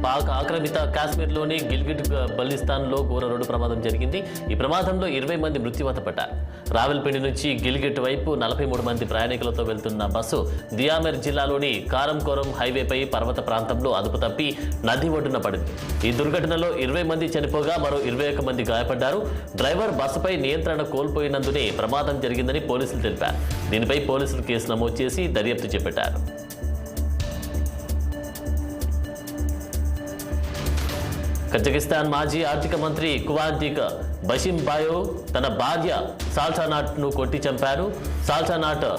పాక్ ఆక్రమిత కాశ్మీర్లోని గిల్గిట్ బల్టిస్తాన్లో ఘోర రోడ్డు ప్రమాదం జరిగింది. ఈ ప్రమాదంలో 20 మంది మృత్యువాత పడ్డారు. రావెల్పిండి నుంచి గిల్గిట్ వైపు 43 మంది ప్రయాణికులతో వెళ్తున్న బస్సు దియామెర్ జిల్లాలోని కారంకోరం హైవేపై పర్వత ప్రాంతంలో అదుపు తప్పి నది ఒడ్డున పడింది. ఈ దుర్ఘటనలో 20 మంది చనిపోగా మరో 21 మంది గాయపడ్డారు. డ్రైవర్ బస్సుపై నియంత్రణ కోల్పోయినందునే ప్రమాదం జరిగిందని పోలీసులు తెలిపారు. దీనిపై పోలీసులు కేసు నమోదు చేసి దర్యాప్తు చేపట్టారు. కజకిస్తాన్ మాజీ ఆర్థిక మంత్రి కువాంటిక్ బషీంబాయోవ్ తన భార్య సాల్టానాట్ను కొట్టి చంపారు. సాల్టానాట్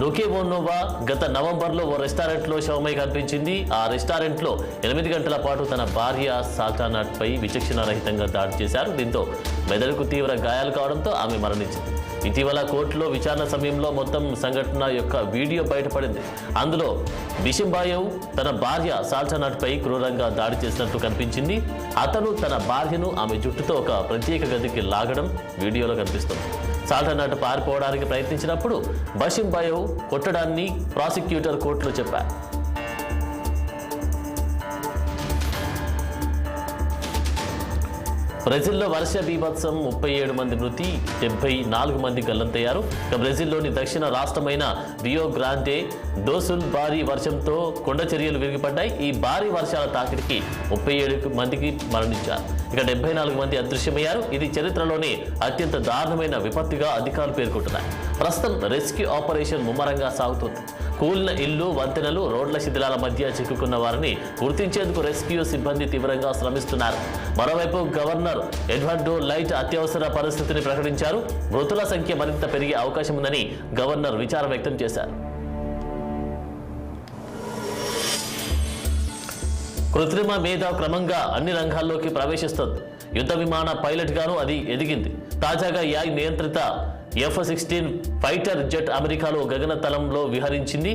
నొకేవోనోవా గత నవంబర్లో ఓ రెస్టారెంట్లో శవమై కనిపించింది. ఆ రెస్టారెంట్లో 8 గంటల పాటు తన భార్య సాల్టానాట్పై విచక్షణారహితంగా దాడి చేశారు. దీంతో మెదడుకు తీవ్ర గాయాలు కావడంతో ఆమె మరణించింది. ఇటీవల కోర్టులో విచారణ సమయంలో మొత్తం సంఘటన యొక్క వీడియో బయటపడింది. అందులో బిషింబాయోవ్ తన భార్య సాల్టానాట్పై క్రూరంగా దాడి చేసినట్టు కనిపించింది. అతను తన భార్యను ఆమె జుట్టుతో ఒక ప్రత్యేక గదికి లాగడం వీడియోలో కనిపిస్తుంది. సాల్టానాట్ పారిపోవడానికి ప్రయత్నించినప్పుడు బషీంబాయోవ్ కొట్టడాన్ని ప్రాసిక్యూటర్ కోర్టులో చెప్పారు. బ్రెజిల్లో వర్ష బీభత్సం 37 మంది మృతి, 74 మంది గల్లంతయ్యారు. బ్రెజిల్లోని దక్షిణ రాష్ట్రమైన రియో గ్రాండే డోసుల్ భారీ వర్షంతో కొండ చర్యలు విరిగిపడ్డాయి. ఈ భారీ వర్షాల తాకిడికి 37 మందికి మరణించారు. ఇక 74 మంది అదృశ్యమయ్యారు. ఇది చరిత్రలోనే అత్యంత దారుణమైన విపత్తుగా అధికారులు పేర్కొంటున్నారు. ప్రస్తుతం రెస్క్యూ ఆపరేషన్ ముమ్మరంగా సాగుతుంది. కూలిన ఇళ్లు, వంతెనలు, రోడ్ల శిథిలాల మధ్య చిక్కుకున్న వారిని గుర్తించేందుకు రెస్క్యూ సిబ్బంది తీవ్రంగా శ్రమిస్తున్నారు. మరోవైపు గవర్నర్ ఎడ్వర్డో లైట్ అత్యవసర పరిస్థితిని ప్రకటించారు. మృతుల సంఖ్య మరింత పెరిగే అవకాశం ఉందని గవర్నర్ విచారం వ్యక్తం చేశారు. కృత్రిమ మేధ క్రమంగా అన్ని రంగాల్లోకి ప్రవేశిస్తుంది. యుద్ధ విమాన పైలట్ గాను అది ఎదిగింది. తాజాగా AI నియంత్రిత F-16 ఫైటర్ జెట్ అమెరికాలో గగనతలంలో విహరించింది.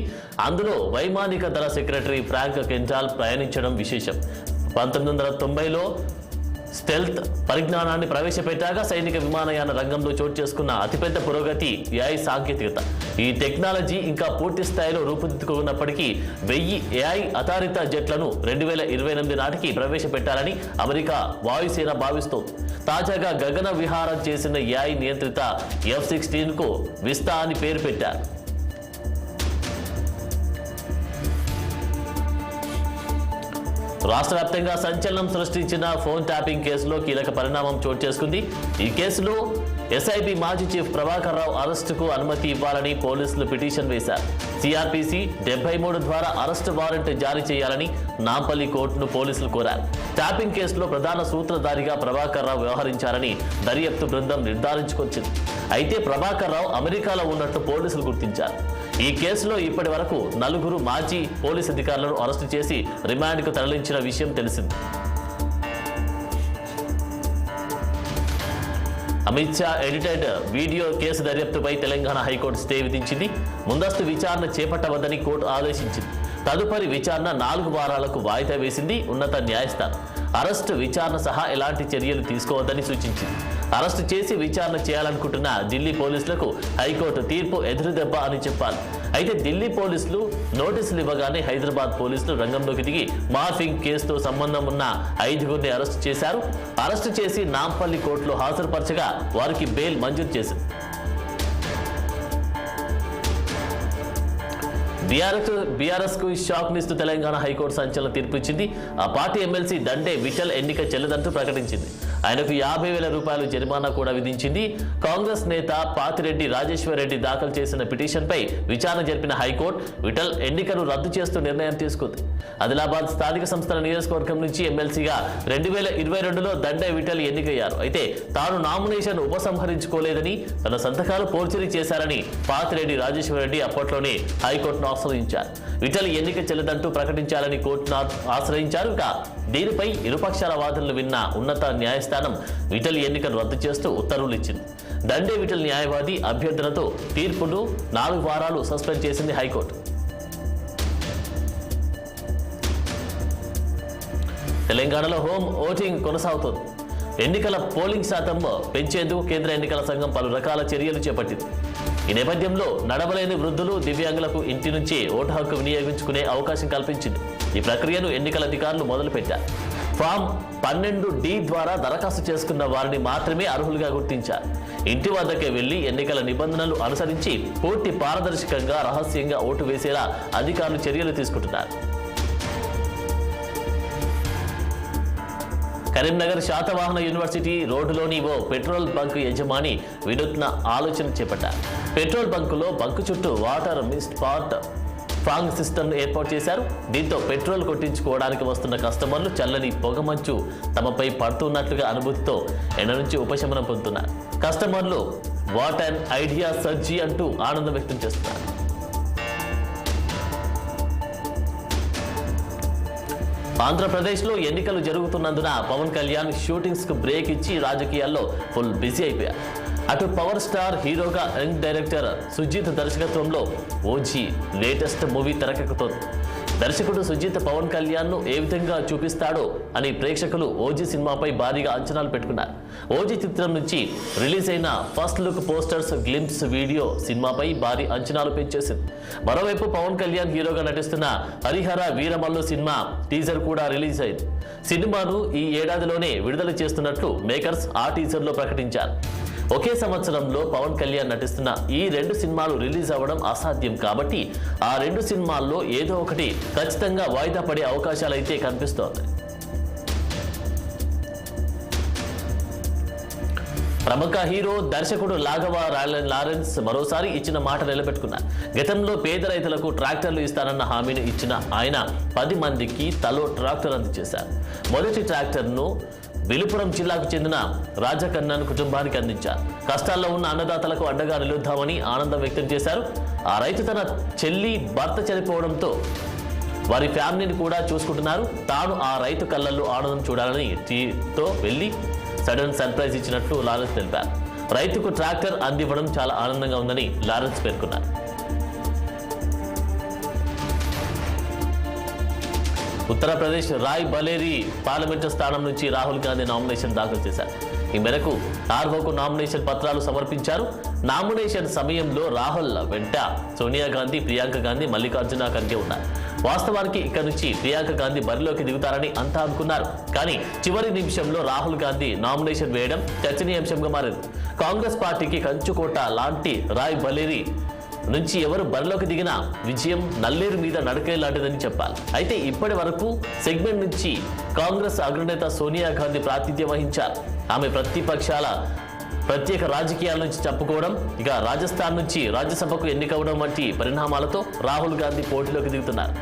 అందులో వైమానిక దళ సెక్రటరీ ఫ్రాంక్ కెంటాల్ ప్రయాణించడం విశేషం. 1990లో స్టెల్త్ పరిజ్ఞానాన్ని ప్రవేశపెట్టాక సైనిక విమానయాన రంగంలో చోటు చేసుకున్న అతిపెద్ద పురోగతి AI సాంకేతికత. ఈ టెక్నాలజీ ఇంకా పూర్తి స్థాయిలో రూపుదిద్దుకున్నప్పటికీ 1000 AI ఆధారిత జెట్లను 2028 నాటికి ప్రవేశపెట్టాలని అమెరికా వాయుసేన భావిస్తోంది. తాజాగా గగన విహారం చేసిన AI నియంత్రిత F-16కు విస్తా అని పేరు పెట్టారు. రాష్ట్ర వ్యాప్తంగా సంచలనం సృష్టించిన ఫోన్ ట్యాపింగ్ కేసులో కీలక పరిణామం చోటు చేసుకుంది. ఈ కేసులో SIB మాజీ చీఫ్ ప్రభాకర్ రావు అరెస్టుకు అనుమతి ఇవ్వాలని పోలీసులు పిటిషన్ వేశారు. CRPC 73 ద్వారా అరెస్టు వారెంట్ జారీ చేయాలని నాంపల్లి కోర్టును పోలీసులు కోరారు. ట్యాపింగ్ కేసులో ప్రధాన సూత్రధారిగా ప్రభాకర్ రావు వ్యవహరించారని దర్యాప్తు బృందం నిర్ధారించుకొచ్చింది. అయితే ప్రభాకర్ రావు అమెరికాలో ఉన్నట్టు పోలీసులు గుర్తించారు. ఈ కేసులో ఇప్పటి వరకు 4 మాజీ పోలీసు అధికారులను అరెస్టు చేసి రిమాండ్కు తరలించిన విషయం తెలిసింది. Amit Shah edited video case దర్యాప్తుపై తెలంగాణ హైకోర్టు స్టే విధించింది. ముందస్తు విచారణ చేపట్టవద్దని కోర్టు ఆదేశించింది. తదుపరి విచారణ 4 వారాలకు వాయిదా వేసింది ఉన్నత న్యాయస్థానం. అరెస్టు, విచారణ సహా ఎలాంటి చర్యలు తీసుకోవద్దని సూచించింది. అరెస్టు చేసి విచారణ చేయాలనుకుంటున్న ఢిల్లీ పోలీసులకు హైకోర్టు తీర్పు ఎదురుదెబ్బ అని చెప్పాలి. అయితే ఢిల్లీ పోలీసులు నోటీసులు ఇవ్వగానే హైదరాబాద్ పోలీసులు రంగంలోకి దిగి మార్ఫింగ్ కేసుతో సంబంధం ఉన్న 5గురిని అరెస్టు చేశారు. అరెస్టు చేసి నాంపల్లి కోర్టులో హాజరుపరచగా వారికి బెయిల్ మంజూరు చేసింది. బీఆర్ఎస్ కు షాక్ నిస్తూ తెలంగాణ హైకోర్టు సంచలన తీర్పు ఇచ్చింది. ఆ పార్టీ ఎమ్మెల్సీ దండే విఠల్ ఎన్నిక చెల్లదంటూ ప్రకటించింది. ఆయనకు 50,000 రూపాయలు జరిమానా కూడా విధించింది. కాంగ్రెస్ నేత పాతిరెడ్డి రాజేశ్వర్ రెడ్డి దాఖలు చేసిన పిటిషన్పై విచారణ జరిపిన హైకోర్టు విఠల్ ఎన్నికను రద్దు చేస్తూ నిర్ణయం తీసుకుంది. ఆదిలాబాద్ స్థానిక సంస్థల నియోజకవర్గం నుంచి ఎమ్మెల్సీగా 2022లో దండే విఠల్ ఎన్నికయ్యారు. అయితే తాను నామినేషన్ ఉపసంహరించుకోలేదని, తన సంతకాలు పోర్చరీ చేశారని పాతిరెడ్డి రాజేశ్వర్ రెడ్డి అప్పట్లోనే హైకోర్టును ఆశ్రయించారు. విఠల్ ఎన్నిక చెల్లదంటూ ప్రకటించాలని కోర్టును ఆశ్రయించారు. దీనిపై ఇరుపక్షాల వాదనలు విన్న ఉన్నత న్యాయస్థానం విఠల్ ఎన్నికను రద్దు చేస్తూ ఉత్తర్వులు ఇచ్చింది. దండే విఠల్ న్యాయవాది అభ్యర్థనతో తీర్పును 4 వారాలు సస్పెండ్ చేసింది హైకోర్టు. తెలంగాణలో హోమ్ ఓటింగ్ కొనసాగుతోంది. ఎన్నికల పోలింగ్ శాతం పెంచేందుకు కేంద్ర ఎన్నికల సంఘం పలు రకాల చర్యలు చేపట్టింది. ఈ నేపథ్యంలో నడవలేని వృద్ధులు, దివ్యాంగులకు ఇంటి నుంచే ఓటు హక్కు వినియోగించుకునే అవకాశం కల్పించింది. ఈ ప్రక్రియను ఎన్నికల అధికారులు మొదలుపెట్టారు. ఫామ్ 12D ద్వారా దరఖాస్తు చేసుకున్న వారిని మాత్రమే అర్హులుగా గుర్తించారు. ఇంటి వద్దకే వెళ్లి ఎన్నికల నిబంధనలు అనుసరించి పూర్తి పారదర్శకంగా, రహస్యంగా ఓటు వేసేలా అధికారులు చర్యలు తీసుకుంటున్నారు. కరీంనగర్ శాతవాహన యూనివర్సిటీ రోడ్డులోని ఓ పెట్రోల్ బంక్ యజమాని వినూత్న ఆలోచన చేపట్టారు. పెట్రోల్ బంకులో బంకు చుట్టూ వాటర్ మిస్ట్ పాట్ ఫాంగ్ సిస్టమ్ ఏర్పాటు చేశారు. దీంతో పెట్రోల్ కొట్టించుకోవడానికి వస్తున్న కస్టమర్లు చల్లని పొగమంచు తమపై పడుతున్నట్లుగా అనుభూతితో ఎండ నుంచి ఉపశమనం పొందుతున్నారు. కస్టమర్లు వాట్ అండ్ ఐడియా సర్జీ అంటూ ఆనందం వ్యక్తం చేస్తున్నారు. ఆంధ్రప్రదేశ్లో ఎన్నికలు జరుగుతున్నందున పవన్ కళ్యాణ్ షూటింగ్స్ కు బ్రేక్ ఇచ్చి రాజకీయాల్లో ఫుల్ బిజీ అయిపోయారు. అటు పవర్ స్టార్ హీరోగా యంగ్ డైరెక్టర్ సుజిత్ దర్శకత్వంలో ఓజీ లేటెస్ట్ మూవీ తెరకెక్కుతోంది. దర్శకుడు సుజిత్ పవన్ కళ్యాణ్ ను ఏ విధంగా చూపిస్తాడో అని ప్రేక్షకులు ఓజీ సినిమాపై భారీగా అంచనాలు పెట్టుకున్నారు. ఓజీ చిత్రం నుంచి రిలీజ్ అయిన first look posters, glimpse video సినిమాపై భారీ అంచనాలు పెంచేసింది. మరోవైపు పవన్ కళ్యాణ్ హీరోగా నటిస్తున్న హరిహర వీరమల్లు సినిమా టీజర్ కూడా రిలీజ్ అయింది. సినిమాను ఈ ఏడాదిలోనే విడుదల చేస్తున్నట్లు మేకర్స్ ఆ టీజర్లో ప్రకటించారు. ఒకే సంవత్సరంలో పవన్ కళ్యాణ్ నటిస్తున్న ఈ 2 సినిమాలు రిలీజ్ అవ్వడం అసాధ్యం కాబట్టి ఆ 2 సినిమాల్లో ఏదో ఒకటి ఖచ్చితంగా వాయిదా పడే అవకాశాలైతే కనిపిస్తోంది. ప్రముఖ హీరో, దర్శకుడు లాఘవ లారెన్స్ మరోసారి ఇచ్చిన మాట నిలబెట్టుకున్నారు. గతంలో పేద రైతులకు ట్రాక్టర్లు ఇస్తానన్న హామీని ఇచ్చిన ఆయన 10 మందికి తలో ట్రాక్టర్ అందజేశారు. మొదటి ట్రాక్టర్ను విలుపురం జిల్లాకు చెందిన రాజకన్నన్ కుటుంబానికి అందించారు. కష్టాల్లో ఉన్న అన్నదాతలకు అండగా నిలుద్దామని ఆనందం వ్యక్తం చేశారు. ఆ రైతు తన చెల్లి భర్త చనిపోవడంతో వారి ఫ్యామిలీని కూడా చూసుకుంటున్నారు. తాను ఆ రైతు కళ్ళల్లో ఆనందం చూడాలని టీతో వెళ్లి సడన్ సర్ప్రైజ్ ఇచ్చినట్లు లారెన్స్ తెలిపారు. రైతుకు ట్రాక్టర్ అందివ్వడం చాలా ఆనందంగా ఉందని లారెన్స్ పేర్కొన్నారు. ఉత్తరప్రదేశ్ రాయ్ బలేరీ పార్లమెంటు స్థానం నుంచి రాహుల్ గాంధీ నామినేషన్ దాఖలు చేశారు. ఈ మేరకు ఆర్వోకు నామినేషన్ పత్రాలు సమర్పించారు. నామినేషన్ సమయంలో రాహుల్ వెంట సోనియా గాంధీ, ప్రియాంక గాంధీ, మల్లికార్జున ఖర్గే ఉన్నారు. వాస్తవానికి ఇక్కడ నుంచి ప్రియాంక గాంధీ బరిలోకి దిగుతారని అంతా అనుకున్నారు. కానీ చివరి నిమిషంలో రాహుల్ గాంధీ నామినేషన్ వేయడం చర్చనీయాంశంగా మారింది. కాంగ్రెస్ పార్టీకి కంచుకోట లాంటి రాయ్ బలేరీ నుంచి ఎవరు బరిలోకి దిగినా విజయం నల్లేరు మీద నడకే లాంటిదని చెప్పాలి. అయితే ఇప్పటి వరకు సెగ్మెంట్ నుంచి కాంగ్రెస్ అగ్రనేత సోనియా గాంధీ ప్రాతినిధ్యం వహించారు. ఆమె ప్రతిపక్షాల ప్రత్యేక రాజకీయాల నుంచి తప్పుకోవడం, ఇక రాజస్థాన్ నుంచి రాజ్యసభకు ఎన్నికవడం వంటి పరిణామాలతో రాహుల్ గాంధీ పోటీలోకి దిగుతున్నారు.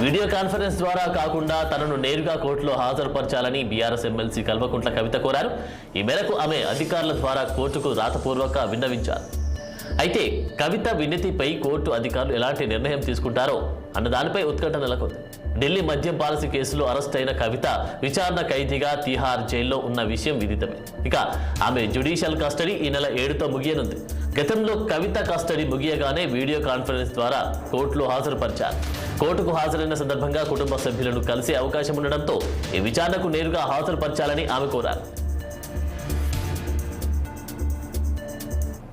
వీడియో కాన్ఫరెన్స్ ద్వారా కాకుండా తనను నేరుగా కోర్టులో హాజరుపరచాలని బీఆర్ఎస్ ఎమ్మెల్సీ కల్వకుంట్ల కవిత కోరారు. ఈ మేరకు ఆమె అధికారుల ద్వారా కోర్టుకు రాతపూర్వక విన్నవించారు. అయితే కవిత వినతిపై కోర్టు అధికారులు ఎలాంటి నిర్ణయం తీసుకుంటారో అన్న దానిపై ఉత్కంఠ నెలకొంది. ఢిల్లీ మద్యం పాలసీ కేసులో అరెస్ట్ అయిన కవిత విచారణ ఖైదీగా తిహార్ జైల్లో ఉన్న విషయం విదితమే. ఇక ఆమె జ్యుడిషియల్ కస్టడీ ఈ నెల 7తో ముగియనుంది. గతంలో కవిత కస్టడీ ముగియగానే వీడియో కాన్ఫరెన్స్ ద్వారా కోర్టులో హాజరుపరిచారు. కోర్టుకు హాజరైన సందర్భంగా కుటుంబ సభ్యులను కలిసే అవకాశం ఉండడంతో ఈ విచారణకు నేరుగా హాజరుపరచాలని ఆమె కోరారు.